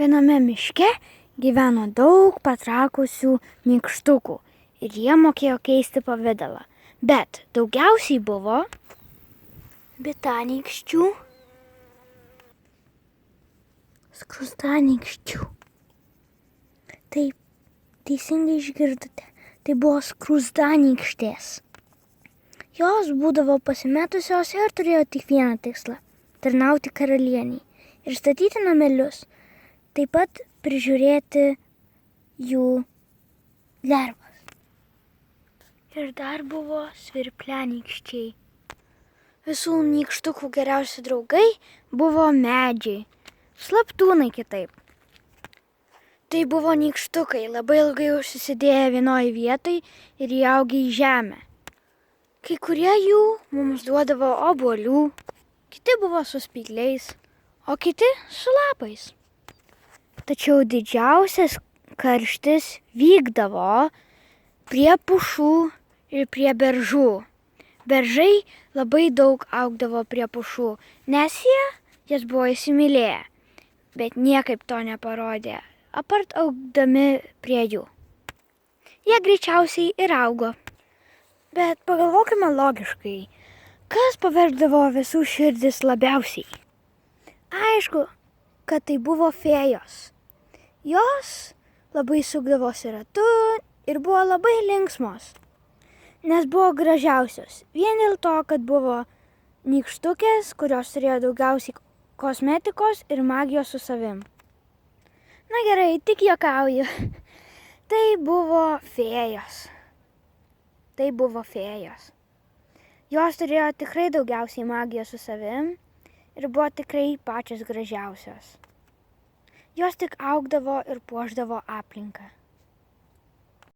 Viename miške gyveno daug patrakusių nykštukų ir jie mokėjo keisti pavidalą. Bet daugiausiai buvo bitanykščių, skrustanykščių. Taip, teisingai išgirdote, tai buvo skrustanykštės. Jos būdavo pasimetusios ir turėjo tik vieną tikslą – tarnauti karalieniai ir statyti namelius, taip pat prižiūrėti jų lervas. Ir dar buvo svirplianykščiai. Visų nykštukų geriausi draugai buvo medžiai, slaptūnai kitaip. Tai buvo nykštukai, labai ilgai užsisidėję vienoje vietoje ir įaugę į žemę. Kai kurie jų mums duodavo obuolių, kiti buvo su spygliais, o kiti su lapais. Tačiau didžiausias karštis vykdavo prie pušų ir prie beržų. Beržai labai daug augdavo prie pušų, nes jie jas buvo įsimylėję, bet niekaip to neparodė, apart augdami prie jų. Jie greičiausiai ir augo. Bet pagalvokime logiškai, kas paversdavo visų širdis labiausiai? Aišku, kad tai buvo fėjos. Jos labai sukdavosi ratu ir buvo labai linksmos, nes buvo gražiausios. Vien dėl to, kad buvo nykštukės, kurios turėjo daugiausiai kosmetikos ir magijos su savim. Na gerai, tik juokauju. Tai buvo fėjos. Jos turėjo tikrai daugiausiai magijos su savim ir buvo tikrai pačios gražiausios. Jos tik augdavo ir puošdavo aplinką.